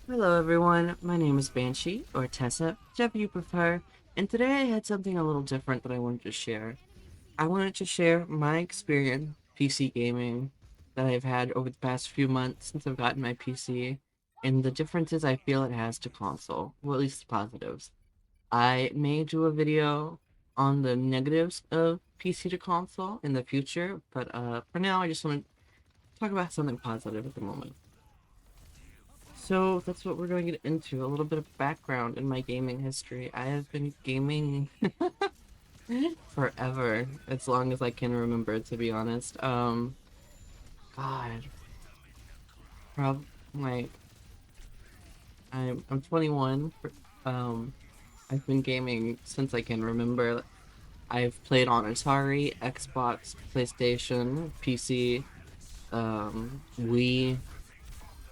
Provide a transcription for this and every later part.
Hello everyone, my name is Banshee, or Tessa, whichever you prefer, and today I had something a little different that I wanted to share. I wanted to share my experience PC gaming that I've had over the past few months since I've gotten my PC, and the differences I feel it has to console, well at least the positives. I may do a video on the negatives of PC to console in the future, but for now I just want to talk about something positive at the moment. So that's what we're going to get into. A little bit of background in my gaming history. I have been gaming forever, as long as I can remember, to be honest. God, prob like I'm 21. I've been gaming since I can remember. I've played on Atari, Xbox, PlayStation, PC, Wii.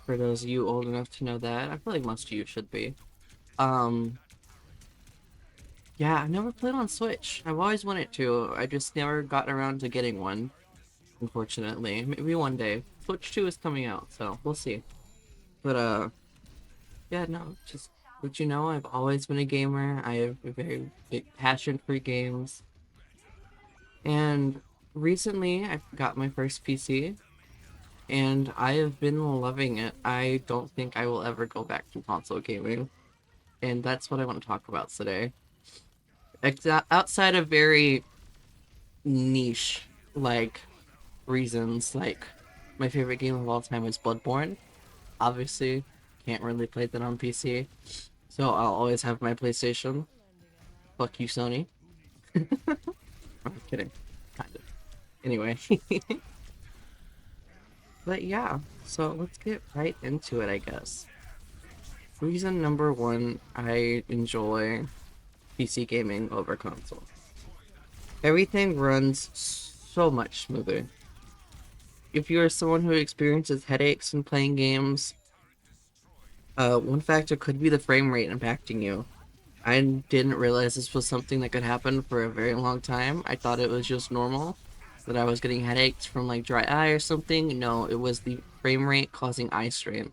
For those of you old enough to know that, I feel like most of you should be. Um, Yeah, I've never played on Switch. I've always wanted to. I just never got around to getting one, unfortunately. Maybe one day. Switch 2 is coming out, so we'll see. But yeah, no, just let you know, I've always been a gamer. I have a very big passion for games. And recently I got my first PC and I have been loving it. I don't think I will ever go back to console gaming. And that's what I want to talk about today. Outside of very niche like reasons, like my favorite game of all time is Bloodborne. Obviously, can't really play that on PC, so I'll always have my PlayStation. Fuck you, Sony. I'm kidding, kind of. Anyway, but yeah, so let's get right into it, I guess. Reason number one, I enjoy PC gaming over console. Everything runs so much smoother. If you're someone who experiences headaches when playing games, one factor could be the frame rate impacting you. I didn't realize this was something that could happen for a very long time. I thought it was just normal, that I was getting headaches from like dry eye or something. No, it was the frame rate causing eye strain.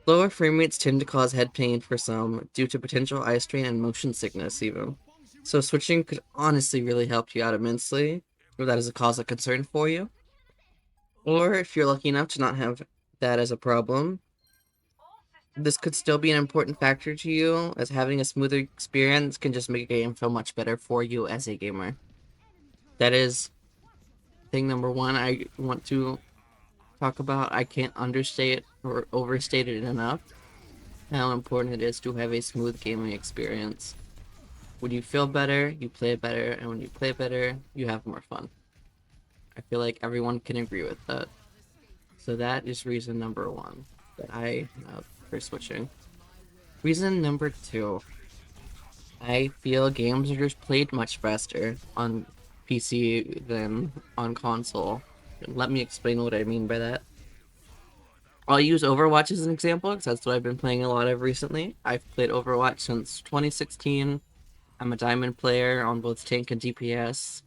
Lower frame rates tend to cause head pain for some, due to potential eye strain and motion sickness, even. So switching could honestly really help you out immensely, if that is a cause of concern for you. Or if you're lucky enough to not have that as a problem, this could still be an important factor to you, as having a smoother experience can just make a game feel much better for you as a gamer. That is thing number one I want to talk about. I can't understate or overstate it enough how important it is to have a smooth gaming experience. When you feel better, you play better, and when you play better, you have more fun. I feel like everyone can agree with that. So that is reason number one that I have for switching. Reason number two, I feel games are just played much faster on PC than on console. Let me explain what I mean by that. I'll use Overwatch as an example because that's what I've been playing a lot of recently. I've played Overwatch since 2016. I'm a diamond player on both tank and DPS.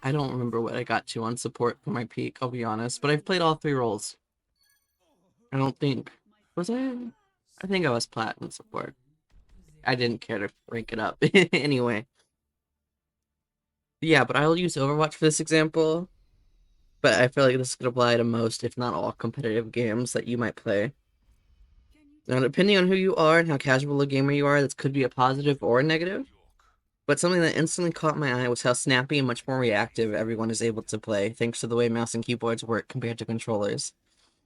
I don't remember what I got to on support for my peak, I'll be honest, but I've played all three roles. I don't think. Was I? I think I was platinum support. I didn't care to rank it up. Anyway. Yeah, but I'll use Overwatch for this example. But I feel like this could apply to most, if not all, competitive games that you might play. Now, depending on who you are and how casual a gamer you are, this could be a positive or a negative. But something that instantly caught my eye was how snappy and much more reactive everyone is able to play, thanks to the way mouse and keyboards work compared to controllers.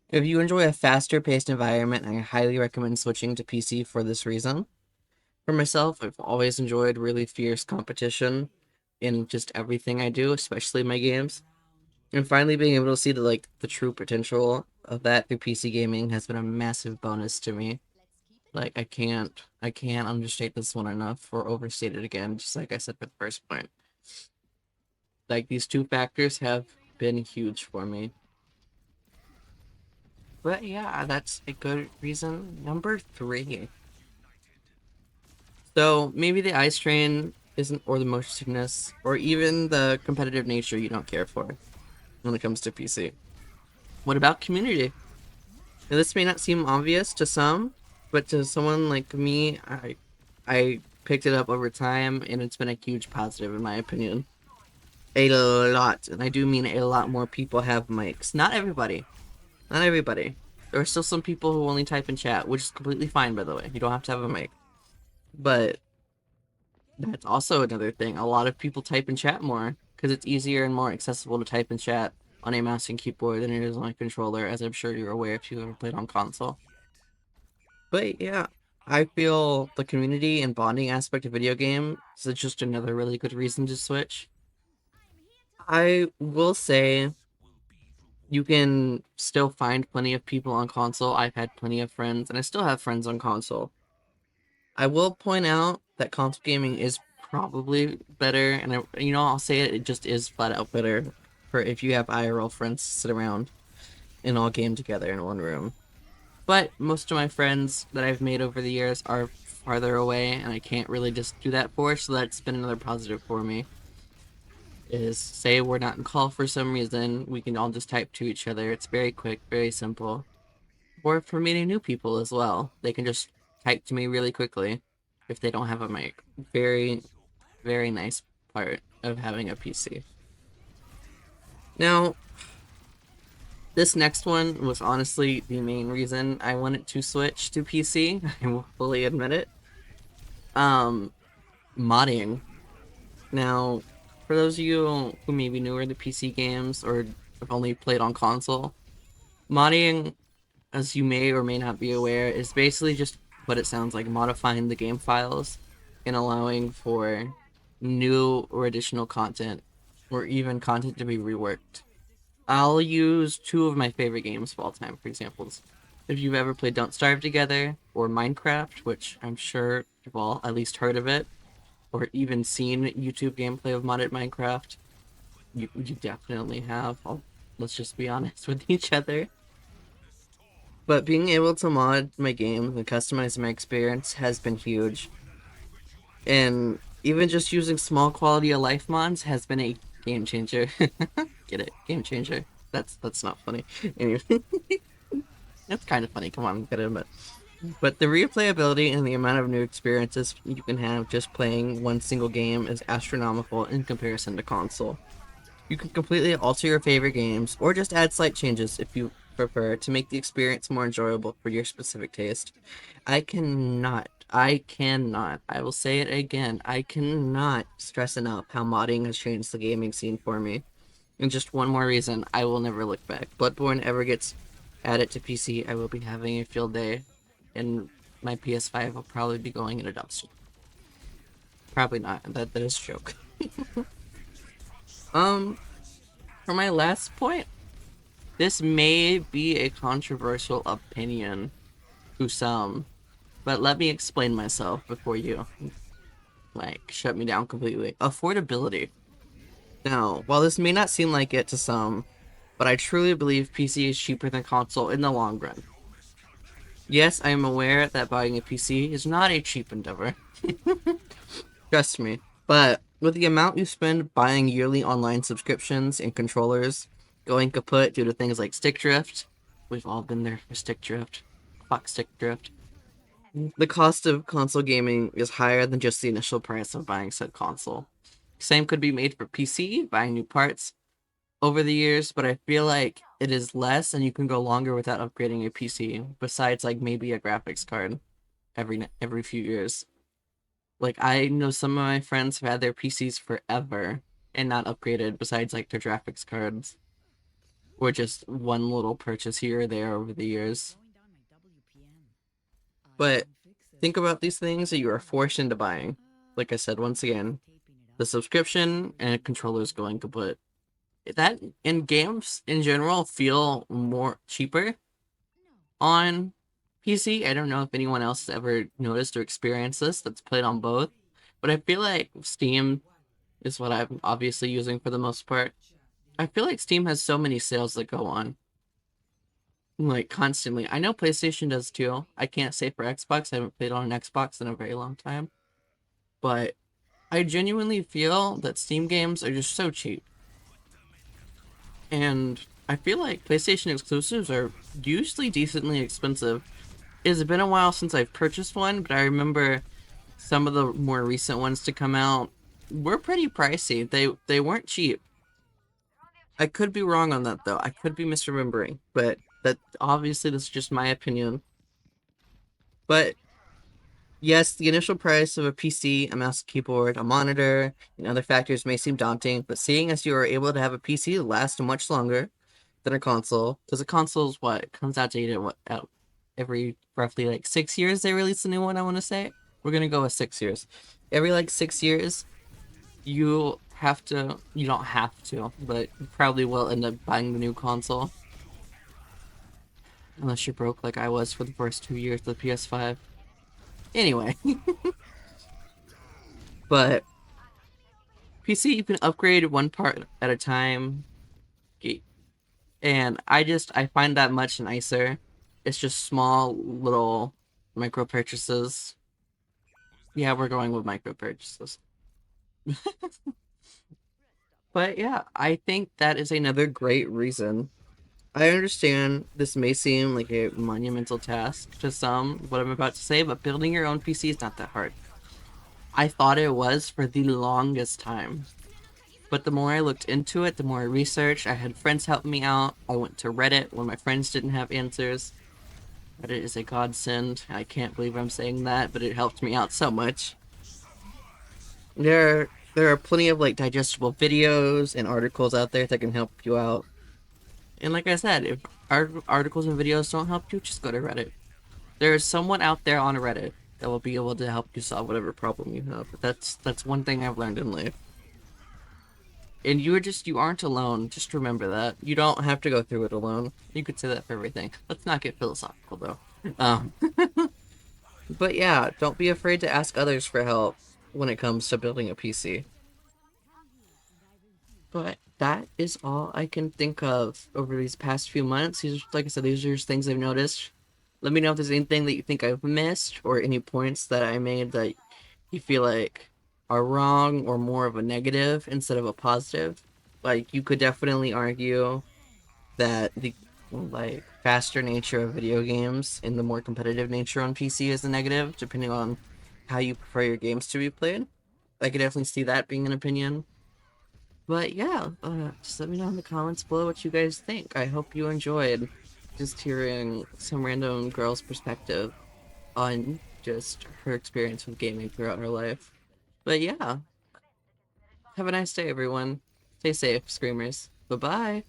If you enjoy a faster paced environment, I highly recommend switching to PC for this reason. For myself, I've always enjoyed really fierce competition in just everything I do, especially my games. And finally being able to see the true potential of that through PC gaming has been a massive bonus to me. Like I can't understate this one enough or overstate it again, just like I said for the first point. Like these two factors have been huge for me. But yeah, that's a good reason. Number three. So maybe the eye strain isn't, or the motion sickness, or even the competitive nature you don't care for when it comes to PC. What about community? Now, this may not seem obvious to some, but to someone like me, I picked it up over time, and it's been a huge positive in my opinion. A lot, and I do mean a lot more people have mics. Not everybody. Not everybody. There are still some people who only type in chat, which is completely fine, by the way. You don't have to have a mic. But that's also another thing. A lot of people type in chat more because it's easier and more accessible to type in chat on a mouse and keyboard than it is on a controller, as I'm sure you're aware if you've ever played on console. But yeah, I feel the community and bonding aspect of video game is just another really good reason to switch. I will say you can still find plenty of people on console. I've had plenty of friends, and I still have friends on console. I will point out that console gaming is probably better, and I'll say it just is flat out better for if you have IRL friends to sit around and all game together in one room. But most of my friends that I've made over the years are farther away, and I can't really just do that for, so that's been another positive for me. Is say we're not in call for some reason, we can all just type to each other. It's very quick, very simple. Or for meeting new people as well. They can just type to me really quickly if they don't have a mic. Very, very nice part of having a PC. Now, this next one was honestly the main reason I wanted to switch to PC. I will fully admit it. Um, Modding. Now, for those of you who may be newer to PC games or have only played on console, modding, as you may or may not be aware, is basically just what it sounds like, modifying the game files and allowing for new or additional content or even content to be reworked. I'll use two of my favorite games of all time for examples. If you've ever played Don't Starve Together or Minecraft, which I'm sure you've all at least heard of it, or even seen YouTube gameplay of modded Minecraft, you definitely have. Let's just be honest with each other. But being able to mod my game and customize my experience has been huge. And even just using small quality of life mods has been a game changer. Get it? Game changer. That's not funny. Anyway, that's kind of funny. Come on, get it. But the replayability and the amount of new experiences you can have just playing one single game is astronomical in comparison to console. You can completely alter your favorite games, or just add slight changes if you prefer to make the experience more enjoyable for your specific taste. I will say it again, I cannot stress enough how modding has changed the gaming scene for me. And just one more reason, I will never look back. Bloodborne ever gets added to PC, I will be having a field day, and my PS5 will probably be going in a dumpster. Probably not, that is a joke. For my last point, this may be a controversial opinion to some, but let me explain myself before you, shut me down completely. Affordability. Now, while this may not seem like it to some, but I truly believe PC is cheaper than console in the long run. Yes, I am aware that buying a PC is not a cheap endeavor. Trust me. But with the amount you spend buying yearly online subscriptions and controllers going kaput due to things like stick drift, we've all been there for stick drift. Fuck stick drift. The cost of console gaming is higher than just the initial price of buying said console. Same could be made for PC, buying new parts over the years, but I feel like it is less and you can go longer without upgrading a PC, besides like maybe a graphics card every few years. Like, I know some of my friends have had their PCs forever and not upgraded, besides like their graphics cards, or just one little purchase here or there over the years. But think about these things that you are forced into buying. Like I said, once again, the subscription and controllers going kaput. That in games in general feel more cheaper on PC. I don't know if anyone else has ever noticed or experienced this that's played on both, but I feel like Steam is what I'm obviously using for the most part. I feel like Steam has so many sales that go on, like constantly. I know PlayStation does too. I can't say for Xbox. I haven't played on an Xbox in a very long time, but I genuinely feel that Steam games are just so cheap. And I feel like PlayStation exclusives are usually decently expensive. It's been a while since I've purchased one, but I remember some of the more recent ones to come out were pretty pricey. They weren't cheap. I could be wrong on that though. I could be misremembering, but that obviously this is just my opinion. But yes, the initial price of a PC, a mouse, keyboard, a monitor, and other factors may seem daunting, but seeing as you are able to have a PC that lasts much longer than a console, because a console is what it comes out dated what out every roughly like 6 years they release a new one. I want to say we're gonna go with 6 years. Every like 6 years, you don't have to, but you probably will end up buying the new console unless you're broke like I was for the first 2 years of the PS5. Anyway, but PC, you can upgrade one part at a time, and I find that much nicer. It's just small little micro purchases. Yeah, we're going with micro purchases. But yeah, I think that is another great reason. I understand this may seem like a monumental task to some, what I'm about to say, but building your own PC is not that hard. I thought it was for the longest time. But the more I looked into it, the more I researched. I had friends help me out. I went to Reddit when my friends didn't have answers. Reddit is a godsend. I can't believe I'm saying that, but it helped me out so much. There are plenty of like digestible videos and articles out there that can help you out. And like I said, if articles and videos don't help you, just go to Reddit. There is someone out there on Reddit that will be able to help you solve whatever problem you have. That's one thing I've learned in life. And you aren't alone. Just remember that. You don't have to go through it alone. You could say that for everything. Let's not get philosophical though. Um, but yeah, don't be afraid to ask others for help when it comes to building a PC. But that is all I can think of over these past few months. These, like I said, these are just things I've noticed. Let me know if there's anything that you think I've missed or any points that I made that you feel like are wrong or more of a negative instead of a positive. Like you could definitely argue that the like faster nature of video games and the more competitive nature on PC is a negative, depending on how you prefer your games to be played. I could definitely see that being an opinion. But yeah, just let me know in the comments below what you guys think. I hope you enjoyed just hearing some random girl's perspective on just her experience with gaming throughout her life. But yeah, have a nice day, everyone. Stay safe, screamers. Bye bye.